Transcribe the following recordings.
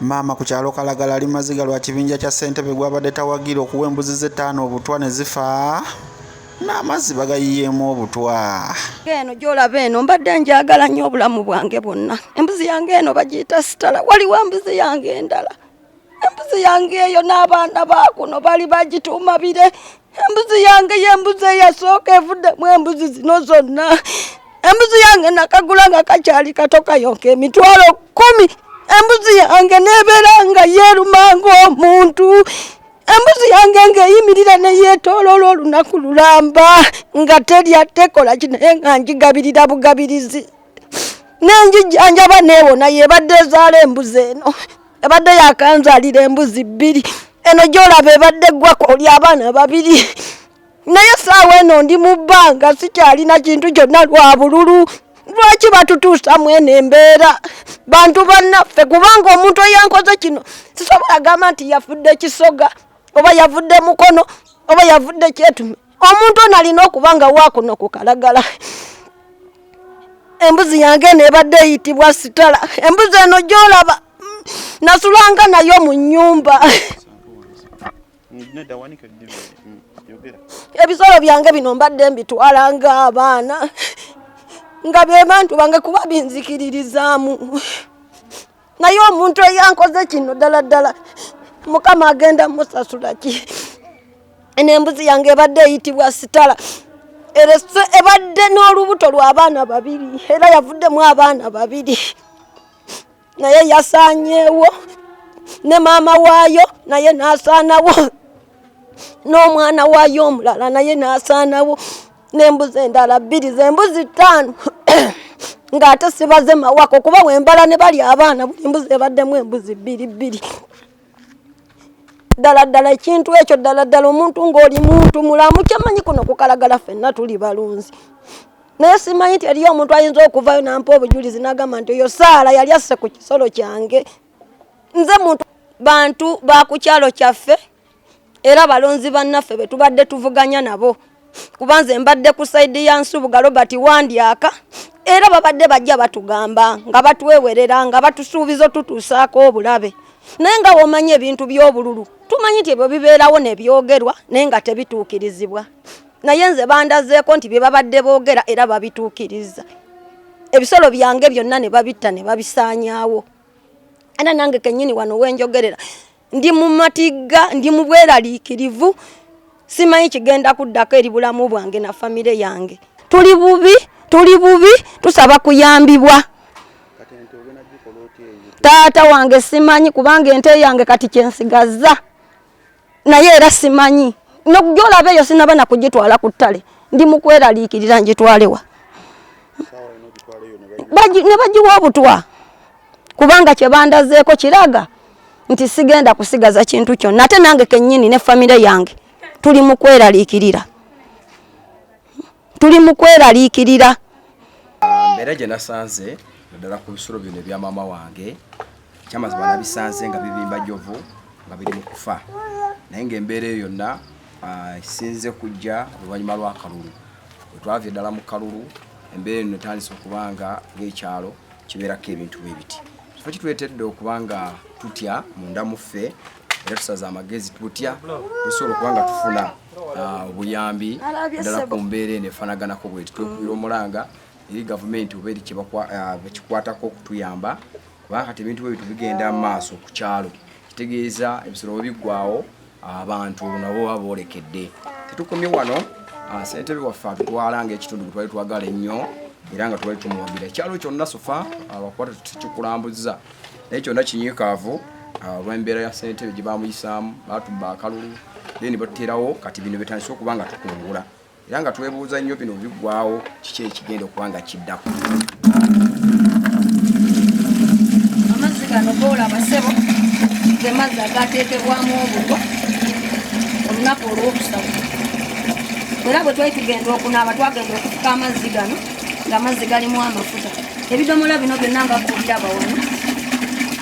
Maama ku kyalo Kalagala ali maziga lwa kibinja kya ssentebe gwabadde tawagira okuwa embuzi ze 5 obutwa ne zifa n'amazzi bagayiyeemu obutwa. Eno gy'olaba eno mbadde njagala nnyo obulamu bwange bwonna. Embuzi yange eno bagiyita Sitala. Waliwo embuzi yange endala. Embuzi yange eyo n'abaana baakuno bali bagituuma Bire. Embuzi yange y'embuzi eyasooka evuddemu embuzi zino zonna. Embuzi yange nakagula nga kakyali kato kayonka emitwalo 10. Embuzi yange nebeera nga yeerumanga omuntu. Embuzi yange ng'eyimirira ne yeetooloola olunaku lulamba nga terya tekola kinaye nga njigabirira bugabirizi. Nenjijjanjaba neewona yebadde ezaala embuzi eno. Ebadde yakanzaalira embuzi 2. Eno gy'olaba ebadde eggwako oli abaana 2. Naye essaawa eno ndi mu bbanga sikyalina kintu kyonna lwa bululu. Lwaki batutuusa mweno embeera? Bantu bannaffe kubanga omuntu eyankoze kino sisobola gamba nti yafudde kisoga oba yavudde mukono oba yavudde kyetume. Omuntu ono alina okuba nga waakuno ku Kalagala. Embuzi yange nebadde eyitibwa Sitala. Embuzi eno gy'olaba nasulanga nayo mu nnyumba. Ebisolo byange bino mbadde mbitwala ng'abaana nga be bantu bange kuba binzikiririzaamu. Naye omuntu eyankoze kino ddala ddala Mukama agenda musasula ki? Eno embuzi yange ebadde eyitibwa Sitala. Ebadde n'olubuto lw'abaana 2 era yavuddemu abaana 2. Naye yasaanyeewo ne maama waayo naye n'asaanawo n'omwana waayo omulala naye n'asaanawo n'embuzi endala 2 z'embuzi 5 ng'ate sibaze mawako kuba wembala ne bali abaana buli mbuzi ebaddemu embuzi 2. Ddala ddala ekintu ekyo ddala ddala omuntu ng'oli muntu mulamu kyamanyi kuno ku Kalagala ffenna tuli balunzi. Naye simanyi nti eriyo omuntu ayinza okuvayo n'ampa obujulizi n'agamba nti oyo Saala yali asse ku kisolo kyange. Nze muntu bantu ba ku kyalo kyaffe era balonzi bannaffe be tubadde tuvuganya nabo. Kuba nze mbadde ku sayidi ya Nsubuga Robert Wandyaka era babadde bajja batugamba nga batwewerera nga batusuubiza tutuusaako obulabe. Naye nga womanya ebintu by'obululu tumanyi nti ebyo bibeerawo ne byogerwa naye nga tebituukirizibwa. Naye nze bandazeeko nti bye babadde boogera era babituukiriza. Ebisolo byange byonna ne babitta ne babisaanyaawo. Era nange kennyini wano wenjogerera ndi mu matigga ndi mu bweraliikirivu. Simanyi kigenda kuddako eri bulamu bwange na famire yange. Tuli bubi tusaba kuyambibwa. Taata wange simanyi kubanga ente yange kati kyensigaza. Naye era simanyi. Gy'olaba eyo sinaba na kugitwala ku ttale. Ndi mu kweraliikirira ngitwalewa. Ne bagiwa obutwa. Kubanga kye bandazeeko kiraga nti sigenda kusigaza kintu kyonna. Ate nange kennyini ne famire yange tuli mu kweraliikirira. Mbeera gye nasanze naddala ku bisolo bino ebya maama wange kyamazima nabisanze nga bibimba jjovu nga biri mu kufa. Naye ng'embeera eyo yonna esinze kujja oluvannyuma lwa kalulu. Bwe twavye ddala mu kalulu embeera eno etandise okuba nga ng'ekyalo kibeerako ebintu bwe biti. Kifo kitwetedde okuba nga tutya munda muffe era tusaza amagezi tutya tusobola okuba nga tufuna obuyambi ddala ku mbeera eno efaanaganako bweti. Twekubira omulanga eri gavumenti oba eri kikwatako okutuyamba kubanga kati ebintu bwe bitu bigenda mu maaso ku kyalo. Kitegeeza ebisolo bwe biggwaawo abantu nabo baba boolekedde. Tetukomye wano ssentebe waffe atutwala ng'ekitundu bwe twali twagala ennyo era nga twali tumuwagira. Ekyalo kyonna sofa abakwata tukikulambuza naye kyonna kinyiikaavu olw'embeera ya ssentebe gye baamuyisaamu baatubba akalulu then batuterawo kati bino bitandise okuba nga tukungula era nga twebuuza nnyo bino biggwaawo kiki ekigenda okuba nga kiddako. Amazzi gano goolaba ssebo ge mazzi agateekebwamu obulwa olunaku olw'okusatu. Era bwe twali tugenda okunaaba twagenda okufuka amazzi gano ng'amazzi galimu amafuta. Ebidomola bino byonna nga kubiraba wano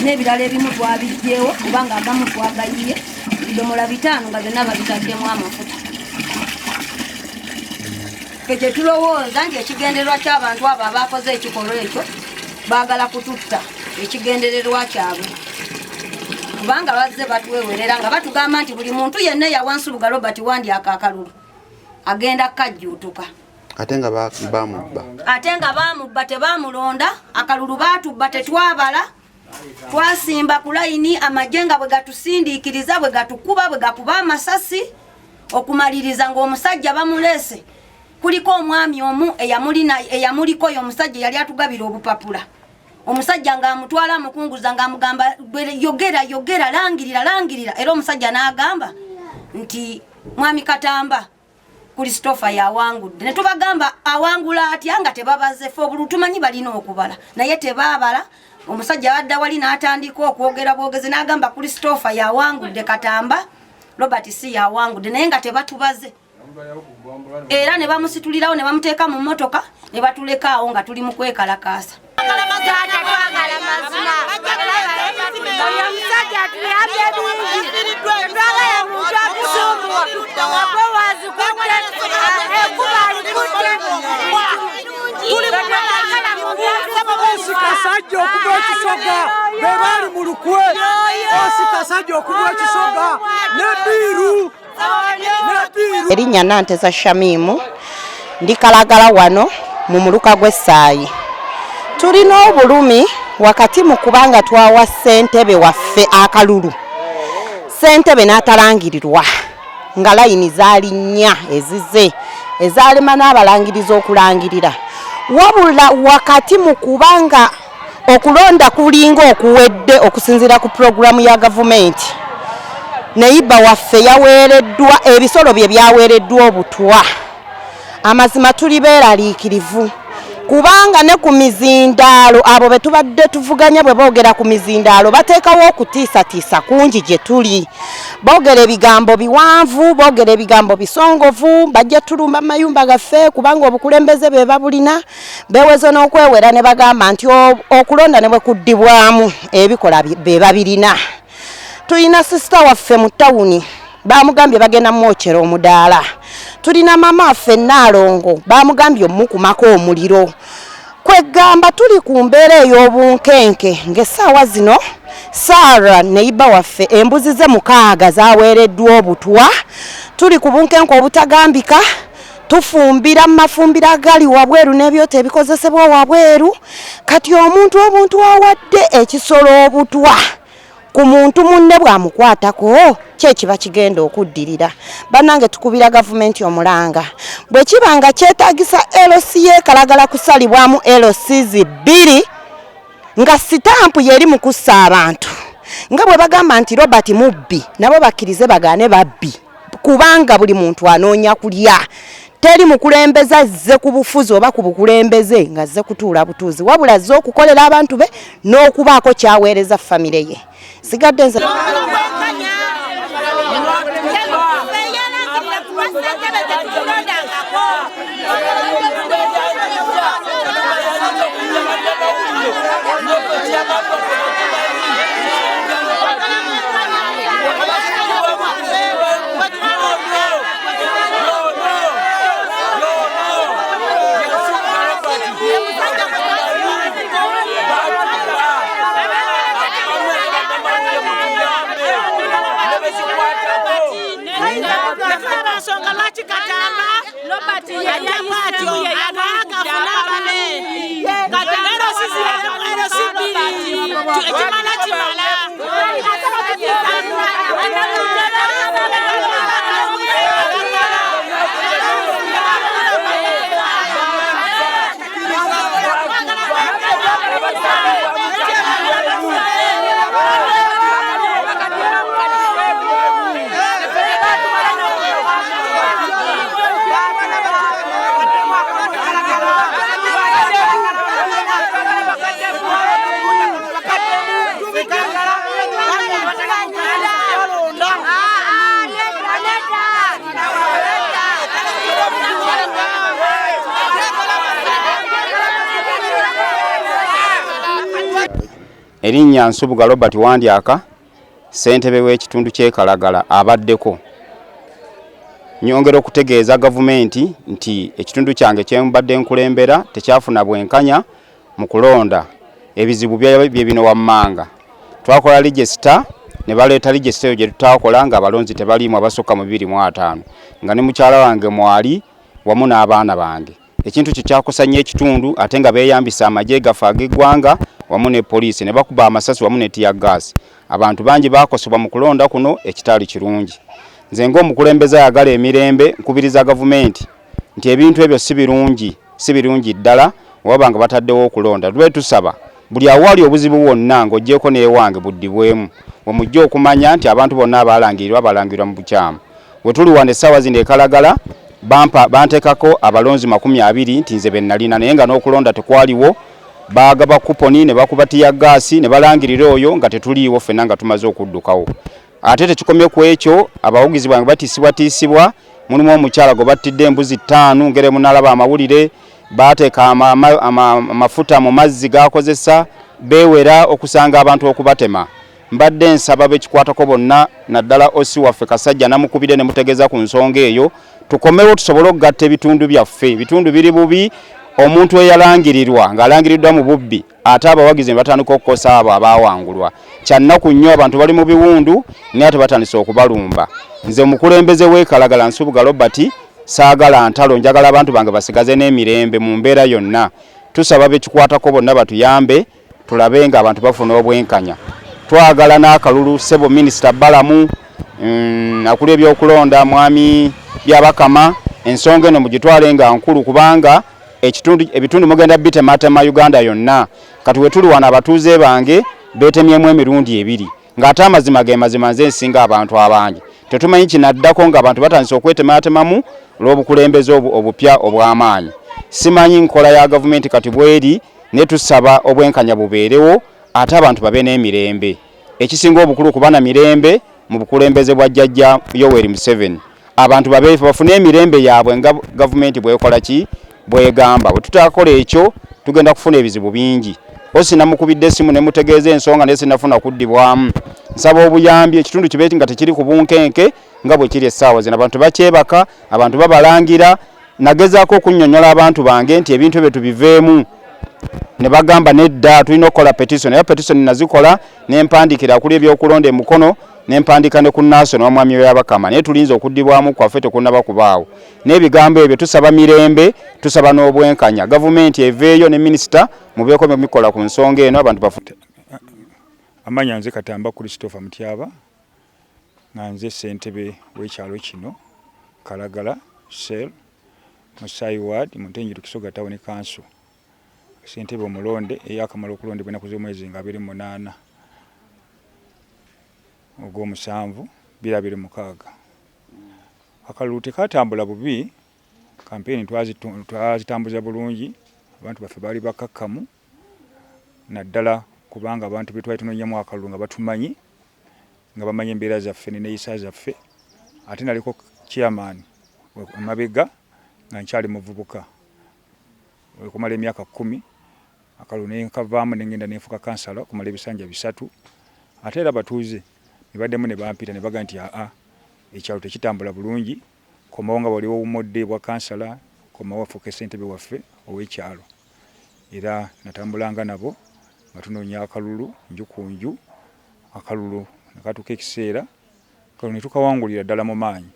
n'ebirala ebimu twabiggyeewo kubanga agamu twagayiye. Ebidomola 5 nga byonna babitaddemu amafuta. Ffe kye tulowooza nti ekigendererwa ky'abantu abo abaakoze ekikolwa ekyo baagala kututta ekigendererwa kyabwe. kubanga bazze batwewerera nga batugamba nti buli muntu yenna yawansuluga Robert Wandyaka akalulu agenda kajjuutuka ate nga bamubba tebamulonda akalulu batubba tetwabala twasimba ku layini amajenga bwe gatusindiikiriza bwe gatukuba bwe gakuba amasasi okumaliriza ng'omusajja bamulese kuliko omwami omu eyamuliko yo omusajja yali atugabira obupapula omusajja ng'amutwala amukunguza ng'amugamba yogera langirira era omusajja n'agamba nti mwami Katamba Christopher yawangudde ne tubagamba awangula atya nga tebabaze fo bulu tumanyi balina okubala naye tebabala omusajja wadda wali n'atandika okwogera bwogezi n'agamba Christopher yawangudde Katamba Robert si yawangudde naye nga tebatubaze era ne bamusitulirawo ne bamuteeka mu mmotoka ne batulekaawo nga tuli mu kwekalakaasa Osikasajja okuva ekisoga bebali mu lukwe osikasajja okuva ekisoga nebiru Erinnya Nanteza Shamimu ndi Kalagala wano mu muluka gw'essaayi. Tulina obulumi wakati mu kubanga twawa ssentebe waffe akalulu. Ssentebe n'atalangirirwa nga layini zaali nnya ezize ezaalema n'abalangiriza okulangirira. Wabula wakati mu kubanga okulonda kulinga okuwedde okusinziira ku programu ya gavumenti. Neiba waffe yaweereddwa ebisolo bye byaweereddwa obutwa. Amazima tuli beeraliikirivu kubanga ne ku mizindaalo abo be tubadde tuvuganya bwe boogera ku mizindaalo bateekawo okutiisatiisa kungi gye tuli. Boogera ebigambo biwanvu, boogera ebigambo bisongovu, bajja tulumba mayumba gaffe kubanga obukulembeze be babulina beeweze n'okwewera ne bagamba nti okulonda ne bwe kuddibwamu ebikola be babirina. Tulina sister waffe mu tawuni bamugambye bagenda mwokera omudaala. Tulina mama waffe Naalongo bamugambye omukumako omuliro. Kwegamba tuli ku mbeera ey'obunkenke ng'essaawa zino Sarah neiba waffe embuzi ze 6 zaweereddwa obutwa. Tuli ku bunkenke obutagambika tufumbira mafumbira gali wabweru n'ebyoto ebikozesebwa wabweru kati omuntu obuntu awadde ekisolo obutwa ku muntu munne bwamukwatako kyekiba kigenda okuddirira. Bannange tukubira gavumenti omulanga bwe kibanga kyetaagisa LCA Kalagala kusalibwamu LCs 2 nga sitampu yeri mu kussa abantu nga bwe bagamba nti Robert mubbi nabo bakkirize bagaane babbi kubanga buli muntu anoonya kulya. Teri mukulembeza azze ku bufuzi oba ku bukulembeze nga azze kutuula butuuzi wabula azze okukolera abantu be n'okubaako kyaweereza famire ye. Sigadde nze Erinnya Nsubuga Robert Wandyaka ssentebe w'ekitundu ky'e Kalagala abaddeko. Nyongera okutegeeza gavumenti nti ekitundu kyange kye mbadde nkulembera tekyafuna bwenkanya mu kulonda. Ebizibu bye bino wammanga. Twakola register ne baleeta ligisitero gye tutakola nga abalonzi tebaliimu abasukka mu 205 nga ne mukyala wange mwali wamu n'abaana bange. Ekintu kyo kyakusanya ekitundu ate nga beeyambisa amagye gaffe ag'eggwanga wamu ne poliisi ne bakuba amasasi wamu ne tiya gaasi. Abantu bangi bakosebwa mu kulonda kuno ekitaali kirungi. Nze ng'omukulembeze ayagala emirembe nkubiriza gavumenti nti ebintu ebyo si birungi ddala waba nga bataddewo okulonda. Lwe tusaba buli awali obuzibu bwonna ng'oggyeko n'ewange buddibwemu wemujja okumanya nti abantu bonna abalangirwa mu bukyamu. We tuli wano essaawa zino ekalagala banteekako abalonzi 20 nti nze be nalina naye nga n'okulonda tekwaliwo. Baagaba kuponi ne bakuba tiya gaasi ne balangirira oyo nga tetuliiwo ffenna nga tumaze okuddukawo. Ate tekikomye ku ekyo abawagizi bange batiisibwa mulimu omukyala gwe battidde embuzi 5 ngere munalaba amawulire bateeka amafuta mu mazzi gakozesa beewera okusanga abantu okubatema. Mbadde nsaba bekikwatako bonna naddala osi waffe Kasajja namukubire ne mutegeeza ku nsonga eyo tukomewo tusobole okugatta ebitundu byaffe. Ebitundu biri bubi, omuntu eyalangirirwa ng'alangiriddwa mu bubbi ate abawagizi ne batandika okukosa abo abaawangulwa. Kyannaku nnyo abantu bali mu biwundu naye ate batandise okubalumba. Nze omukulembeze w'ekalagala Nsubuga Robert saagala ntalo, njagala abantu bange basigaze n'emirembe mu mbeera yonna. Tusaba bekikwatako bonna batuyambe tulabe nga abantu bafuna obwenkanya. Twagala n'akalulu Ssebo Minisita Balamu akulu ebyokulonda mwami byabakama ensonga eno mugitwale nga nkulu kubanga ebitundu mugenda bitematema Uganda yonna. Kati we tuli wano abatuuze bange beetemyemu emirundi 2 ng'ate amazima ge mazima nze nsinga abantu abangi. Tetumanyi kinaddako nga abantu batandise okwetematemamu olw'obukulembeze obupya obw'amaanyi. Simanyi nkola ya gavumenti kati bweri ne tusaba obwenkanya bubeerewo ate abantu babe n'emirembe. Ekisinga obukulu kuba na mirembe mu bukulembeze bwa Jjajja Yoweri Museveni. Abantu bafune emirembe yaabwe nga gavumenti bwekola ki bwegamba. Bwe tutakola ekyo tugenda kufuna ebizibu bingi. Osi namukubidde essimu ne mutegeeza ensonga naye sinafuna kuddibwamu. Nsaba obuyambi ekitundu kibeeti nga tekiri ku bunkenke nga bwe kiri essaawa zino. Abantu bakyebaka, abantu babalangira. Nagezaako okunnyonnyola abantu bange nti ebintu ebyo tubiveemu. Ne bagamba nedda tulina okukola petition. Naye petition nazikola n'empandikira kuli ebyokulonda emukono n'empandika ne ku National wamwami w'Abakama. Naye tulinza okuddibwamu kwaffe tekunnaba kubaawo. N'ebigambo ebyo tusaba mirembe, tusaba n'obwenkanya. Gavumenti eveeyo ne minisita mubeeko mikola ku nsonga eno abantu bafute. Amanya nze Katamba Christopher Mutyaba nga nze ssentebe w'ekyalo kino Kalagala Sel Musai Ward Muntenjeru Kisoga Town Council. Ssentebe omulonde eyakamala okulondebwa ennaku z'omwezi nga 28 ogw'omusanvu 2026. Akalulu tekatambula bubi, kampeni twazitambuza bulungi, abantu baffe baali bakakkamu naddala kubanga abantu be twali tunoonyamu akalulu nga batumanyi nga bamanyi embeera zaffe n'enneeyisa zaffe. Ate naliko chairman emabega nga nkyali muvubuka okumala emyaka 10. Akalulu ne nkavaamu ne ngenda ne nfuuka kansala okumala ebisanja 3. Ate era batuuze ne baddemu ne bampita ne baga nti ekyalo tekitambula bulungi, komawo nga waliwo obumodde bwa kansala, komawo afuuke ssentebe waffe ow'ekyalo. Era natambulanga nabo nga tunoonya akalulu nju ku nju. Akalulu ne katuuka ekiseera akalulu ne tukawangulira ddala mu maanyi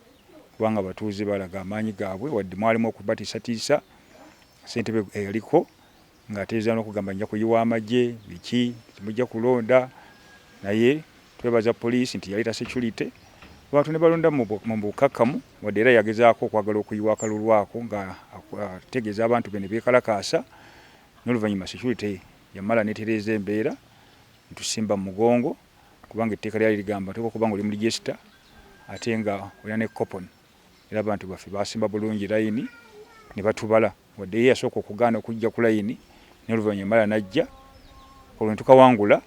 kubanga abatuuze balaga amaanyi gaabwe wadde mwalimu okubatiisatiisa. Ssentebe eyaliko ng'ateeza n'okugamba nja kuyiwa amagye biki timujja kulonda, naye twebaza poliisi nti yaleeta security. Abantu ne balonda mu bukakkamu wadde era yagezaako okwagala okuyiwa akalulu ako nga ategeeza abantu be ne beekalakaasa. N'oluvannyuma security yamala netereeza embeera ntusimba mu mugongo kubanga etteeka lyali ligamba teeka okuba nga oli mu register ate nga olina ne coupon. Era abantu baffe basimba bulungi layini ne batubala wadde ye yasooka okugaana okujja ku layini n'oluvannyuma mala najja. Olwo ne tukawangula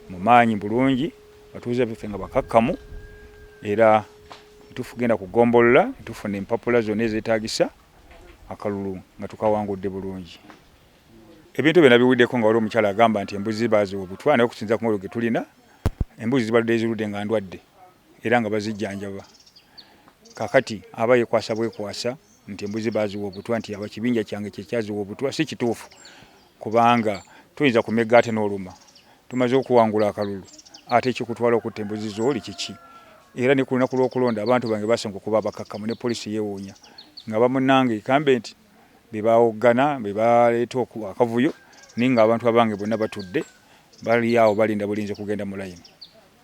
mu maanyi bulungi, batuuze baffe nga bakakkamu era tugenda kugombolola tufuna empapula zonna ezeetaagisa akalulu nga tukawangudde bulungi. Ebintu byonna biwuddeko nga waliwo omukyala agamba nti embuzi baaziwa obutwa, naye okusinza ku mwero ge tulina embuzi zibaludde ezirudde nga ndwadde era nga bazijjanjaba. Kaakati aba yeekwasa bwekwasa nti embuzi baaziwa obutwa nti abakibinja kyange kyekyaziwa obutwa, si kituufu kubanga tuyinza kumega ate n'oluma. Tumaze okuwangula akalulu ate ekikutwala okutta embuzi zooli kiki era ne ku lunaku lw'okulonda abantu bange basinga okuba abakakkamu ne poliisi yeewuunya nga bamunange ekambe nti bebawoggana bebaleeta akavuyo naye nga abantu abange bonna batudde bali awo balinda bulinzi kugenda mu layini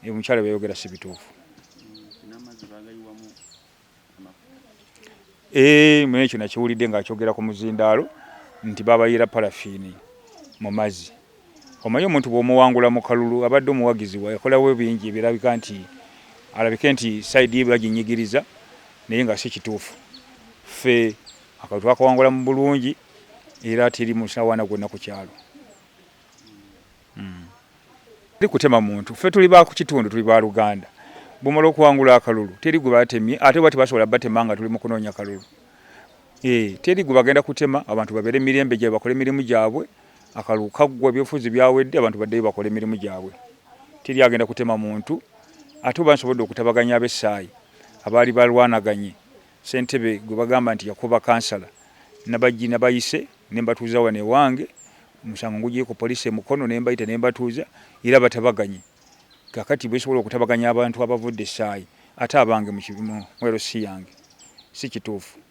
omukyala beyogera si bituufu ekyo nakiwulidde ng'akyogera ku muzindaalo nti babayira parafiini mu mazzi omanyi omuntu bw'omuwangula mu kalulu abadde omuwagizi yakolawo bingi ebirabika nti alabike nti sayidi ye baginyigiriza naye nga si kituufu ffe akalulu twakawangula mu bulungi era teri musawana gwonna ku kyalo teri kutema muntu ffe tuli ba ku kitundu tuli ba Luganda bumala okuwangula akalulu teri gwe batemye ate bati basobola batema nga tuli mu kunoonya kalulu teri gwe bagenda kutema abantu babere emirembe gyabwe bakole emirimu gyabwe akalulu kaggwa ebyobufuzi byawedde abantu baddeyo bakole emirimu gyabwe teri agenda kutema muntu ate oba nsobodde okutabaganya ab'essaayi abaali balwanaganye ssentebe gwe bagamba nti yakuba kansala nabayise ne mbatuuza wano ewange omusango ngugiye ku poliisi emukono ne mbayita ne mbatuuza era batabaganye kakati besobola okutabaganya abantu abavudde essaayi ate abange mu LC yange si kituufu